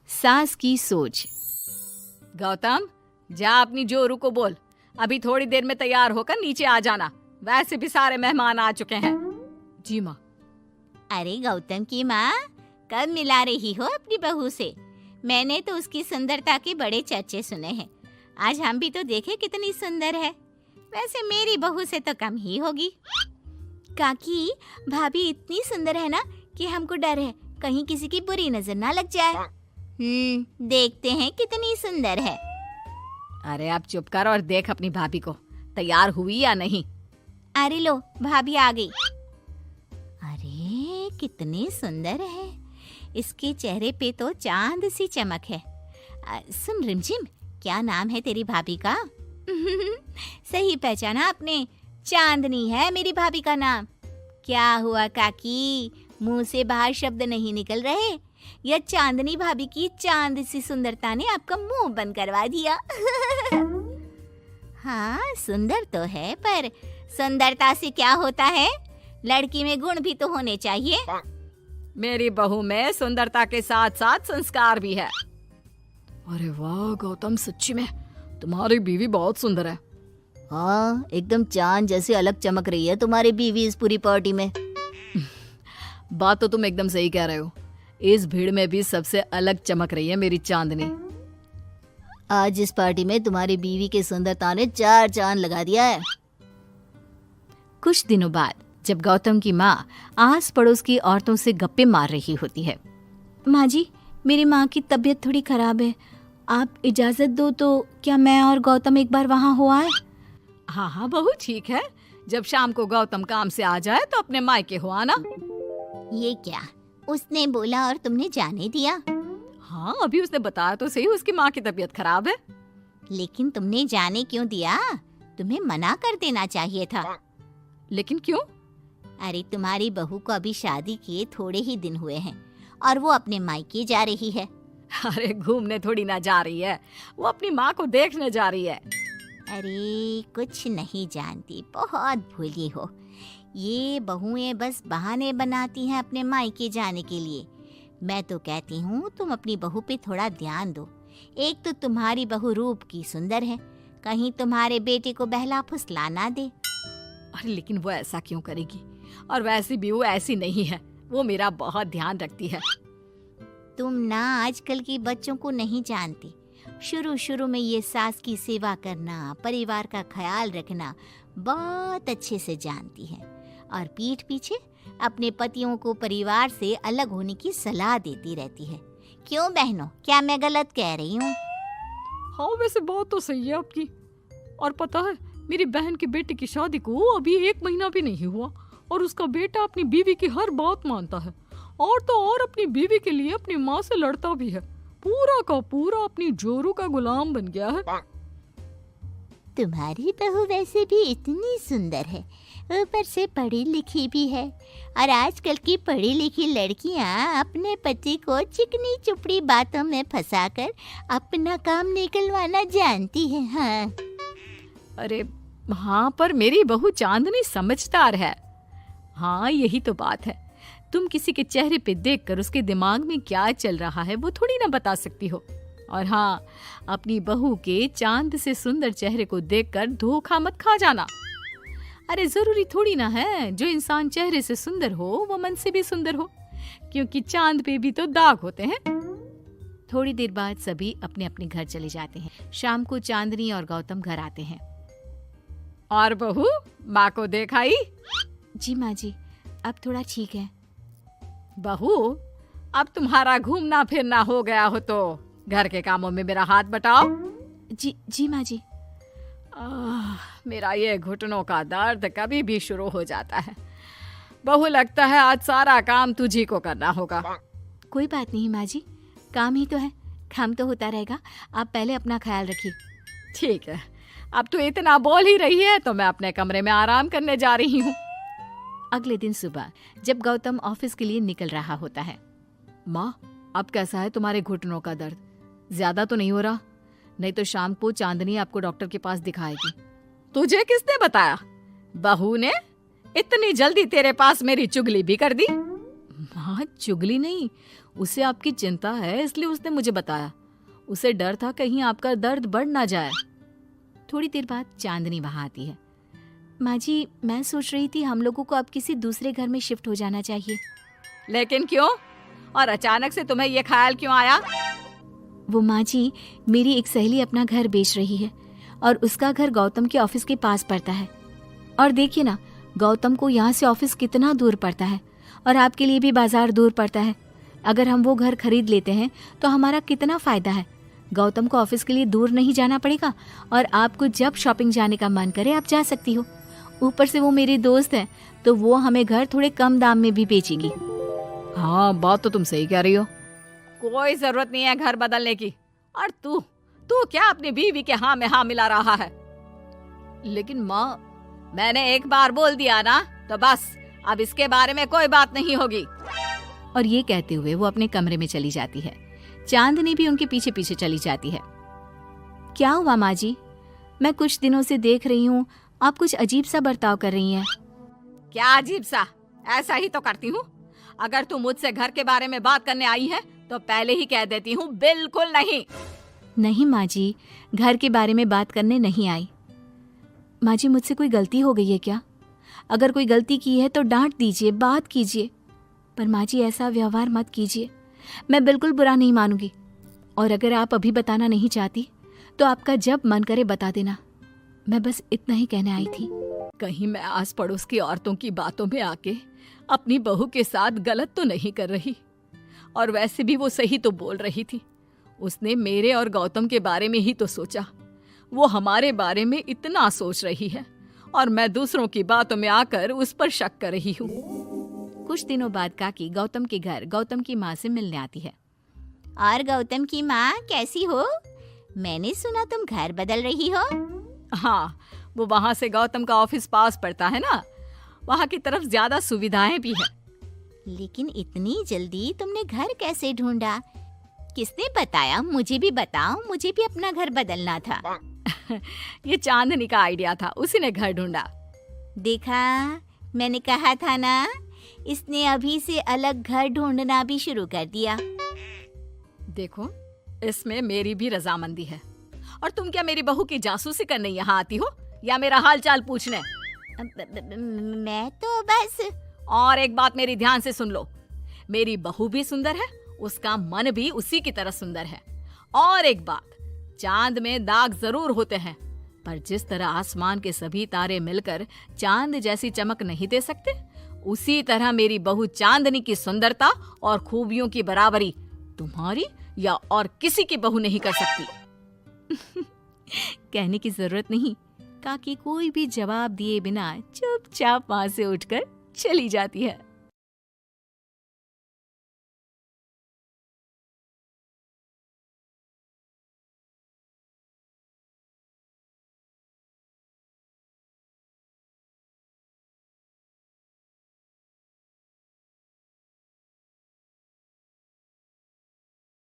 सास की सोच। गौतम, जा अपनी जोरू को बोल, अभी थोड़ी देर में तैयार होकर नीचे आ जाना। वैसे भी सारे मेहमान आ चुके हैं। जी माँ। अरे गौतम की माँ, कब मिला रही हो अपनी बहू से? मैंने तो उसकी सुंदरता के बड़े चर्चे सुने हैं। आज हम भी तो देखे कितनी सुंदर है। वैसे मेरी बहू से तो कम ही होगी। काकी, भाभी इतनी सुंदर है ना कि हमको डर है कहीं किसी की बुरी नजर ना लग जाए। देखते हैं कितनी सुंदर है। अरे आप चुप कर और देख अपनी भाभी को, तैयार हुई या नहीं। अरे लो, भाभी आ गई। अरे कितनी सुंदर है, इसके चेहरे पे तो चांद सी चमक है। सुन रिमझिम, क्या नाम है तेरी भाभी का? सही पहचाना आपने, चांदनी है मेरी भाभी का नाम। क्या हुआ काकी, मुंह से बाहर शब्द नहीं निकल रहे? या चांदनी भाभी की चांद सी सुंदरता ने आपका मुंह बंद करवा दिया? हाँ, सुंदर तो है, पर सुंदरता से क्या होता है? लड़की में गुण भी तो होने चाहिए। मेरी बहू में सुंदरता के साथ साथ संस्कार भी है। अरे वाह गौतम, सच्ची में तुम्हारी बीवी बहुत सुंदर है। हाँ, एकदम चांद जैसे अलग चमक रही है तुम्हारी बीवी इस पूरी पार्टी में। बात तो तुम एकदम सही कह रहे हो। इस भीड़ में भी सबसे अलग चमक रही है मेरी चांदनी। आज इस पार्टी में तुम्हारी बीवी की सुंदरता ने 4 चांद लगा दिया है। कुछ दिनों बाद जब गौतम की माँ आस पड़ोस की औरतों से गप्पे मार रही होती है। माँ जी, मेरी माँ की तबीयत थोड़ी खराब है, आप इजाजत दो तो क्या मैं और गौतम एक बार वहाँ हो आए? हाँ हाँ बहू, ठीक है। जब शाम को गौतम काम से आ जाए तो अपने मायके हो आना। ये क्या, उसने बोला और तुमने जाने दिया? हाँ, अभी उसने बताया तो सही, उसकी माँ की तबीयत खराब है। लेकिन तुमने जाने क्यों दिया? तुम्हें मना कर देना चाहिए था। लेकिन क्यों? अरे तुम्हारी बहू को अभी शादी किए थोड़े ही दिन हुए हैं और वो अपने मायके जा रही है। अरे घूमने थोड़ी ना जा रही है, वो अपनी माँ को देखने जा रही है। अरे कुछ नहीं जानती, बहुत भोली हो। ये बहुएं बस बहाने बनाती हैं अपने मायके जाने के लिए। मैं तो कहती हूँ तुम अपनी बहू पे थोड़ा ध्यान दो। एक तो तुम्हारी बहू रूप की सुंदर है, कहीं तुम्हारे बेटे को बहला फुसला ना दे। अरे लेकिन वो ऐसा क्यों करेगी? और वैसे भी वो ऐसी नहीं है, वो मेरा बहुत ध्यान रखती है। तुम ना आजकल के बच्चों को नहीं जानती। शुरू शुरू में ये सास की सेवा करना, परिवार का ख्याल रखना बहुत अच्छे से जानती है और पीठ पीछे अपने पतियों को परिवार से अलग होने की सलाह देती रहती है। क्यों बहनों, क्या मैं गलत कह रही हूँ? हाँ, वैसे बात तो सही है आपकी। और पता है, मेरी बहन की बेटी की शादी को अभी 1 महीना भी नहीं हुआ और उसका बेटा अपनी बीवी की हर बात मानता है। और तो और अपनी बीवी के लिए अपनी माँ से लड़ता भी है। पूरा का पूरा अपनी जोरू का गुलाम बन गया है। तुम्हारी बहू वैसे भी इतनी सुंदर है, ऊपर से पढ़ी लिखी भी है। और आजकल की पढ़ी लिखी लड़कियां अपने पति को चिकनी चुपड़ी बातों में फंसाकर अपना काम निकलवाना जानती है। हाँ। अरे हाँ, पर मेरी बहू चांदनी समझदार है। हाँ, यही तो बात है। तुम किसी के चेहरे पे देखकर उसके दिमाग में क्या चल रहा है वो थोड़ी ना बता सकती हो। और हाँ, अपनी बहू के चांद से सुंदर चेहरे को देखकर धोखा मत खा जाना। अरे जरूरी थोड़ी ना है जो इंसान चेहरे से सुंदर हो वो मन से भी सुंदर हो, क्योंकि चांद पे भी तो दाग होते हैं। थोड़ी देर बाद सभी अपने अपने घर चले जाते हैं। शाम को चांदनी और गौतम घर आते हैं। और बहू, माँ को देखाई? जी माँ जी, अब थोड़ा ठीक है। बहू, अब तुम्हारा घूमना फिरना हो गया हो तो घर के कामों में मेरा हाथ बटाओ। जी माँ जी। मेरा ये घुटनों का दर्द कभी भी शुरू हो जाता है। बहू, लगता है आज सारा काम तुझी को करना होगा। कोई बात नहीं माँ जी, काम ही तो है, काम तो होता रहेगा। आप पहले अपना ख्याल रखिए। ठीक है, अब तो इतना बोल ही रही है तो मैं अपने कमरे में आराम करने जा रही हूँ। अगले दिन सुबह जब गौतम ऑफिस के लिए निकल रहा होता है। माँ, अब कैसा है तुम्हारे घुटनों का दर्द? ज्यादा तो नहीं हो रहा? नहीं तो शाम को चांदनी आपको डॉक्टर के पास दिखाएगी। तुझे किसने बताया? बहू ने इतनी जल्दी तेरे पास मेरी चुगली भी कर दी? हाँ, चुगली नहीं, उसे आपकी चिंता है इसलिए उसने मुझे बताया। उसे डर था कहीं आपका दर्द बढ़ ना जाए। थोड़ी देर बाद चांदनी वहाँ आती है। माँ जी, मैं सोच रही थी हम लोगों को अब किसी दूसरे घर में शिफ्ट हो जाना चाहिए। लेकिन क्यों? और अचानक से तुम्हें ये ख्याल क्यों आया? वो माँ जी, मेरी एक सहेली अपना घर बेच रही है और उसका घर गौतम के ऑफिस के पास पड़ता है। और देखिए ना, गौतम को यहाँ से ऑफिस कितना दूर पड़ता है और आपके लिए भी बाजार दूर पड़ता है। अगर हम वो घर खरीद लेते हैं तो हमारा कितना फायदा है। गौतम को ऑफिस के लिए दूर नहीं जाना पड़ेगा और आपको जब शॉपिंग जाने का मन करे आप जा सकती हो। ऊपर से वो मेरी दोस्त है तो वो हमें घर थोड़े कम दाम में भी बेचेगी। हाँ, बात तो तुम सही कह रही हो। कोई जरूरत नहीं है घर बदलने की। और तू क्या अपनी बीवी के हाँ में हाँ मिला रहा है? लेकिन माँ, मैंने एक बार बोल दिया ना तो बस, अब इसके बारे में कोई बात नहीं होगी। और ये कहते हुए वो अपने कमरे में चली जाती है। चांदनी भी उनके पीछे पीछे चली जाती है। क्या हुआ माँ जी? मैं कुछ दिनों से देख रही हूँ आप कुछ अजीब सा बर्ताव कर रही हैं। क्या अजीब सा? ऐसा ही तो करती हूँ। अगर तू मुझसे घर के बारे में बात करने आई है तो पहले ही कह देती हूँ, बिल्कुल नहीं। नहीं माँ जी, घर के बारे में बात करने नहीं आई। माँ जी, मुझसे कोई गलती हो गई है क्या? अगर कोई गलती की है तो डांट दीजिए, बात कीजिए। पर माँ जी, ऐसा व्यवहार मत कीजिए। मैं बिल्कुल बुरा नहीं मानूंगी। और अगर आप अभी बताना नहीं चाहती तो आपका जब मन करे बता देना। मैं बस इतना ही कहने आई थी। कहीं मैं आस पड़ोस की औरतों की बातों में आके अपनी बहू के साथ गलत तो नहीं कर रही? और वैसे भी वो सही तो बोल रही थी। उसने मेरे और गौतम के बारे में ही तो सोचा। वो हमारे बारे में इतना सोच रही है और मैं दूसरों की बातों में आकर उस पर शक कर रही हूँ। कुछ दिनों बाद काकी गौतम के घर गौतम की माँ से मिलने आती है। और गौतम की माँ, कैसी हो? मैंने सुना तुम घर बदल रही हो। हाँ, वो वहाँ से गौतम का ऑफिस पास पड़ता है ना, वहाँ की तरफ ज्यादा सुविधाएं भी है। लेकिन इतनी जल्दी तुमने घर कैसे ढूंढा? किसने बताया? मुझे भी बताओ, मुझे भी अपना घर बदलना था। ये चांदनी का आइडिया था, उसी ने घर ढूंढा। देखा, मैंने कहा था ना, इसने अभी से अलग घर ढूंढना भी शुरू कर दिया। देखो, इसमें मेरी भी रजामंदी है। और तुम क्या मेरी बहू की जासूसी करने यहाँ आती हो या मेरा हाल चाल पूछने? मैं तो बस। और एक बात मेरी ध्यान से सुन लो, मेरी बहू भी सुंदर है, उसका मन भी उसी की तरह सुंदर है। और एक बात, चांद में दाग जरूर होते हैं, पर जिस तरह आसमान के सभी तारे मिलकर चांद जैसी चमक नहीं दे सकते, उसी तरह मेरी बहू चांदनी की सुंदरता और खूबियों की बराबरी तुम्हारी या और किसी की बहू नहीं कर सकती। कहने की जरूरत नहीं। काकी कोई भी जवाब दिए बिना चुपचाप वहां से उठकर चली जाती है।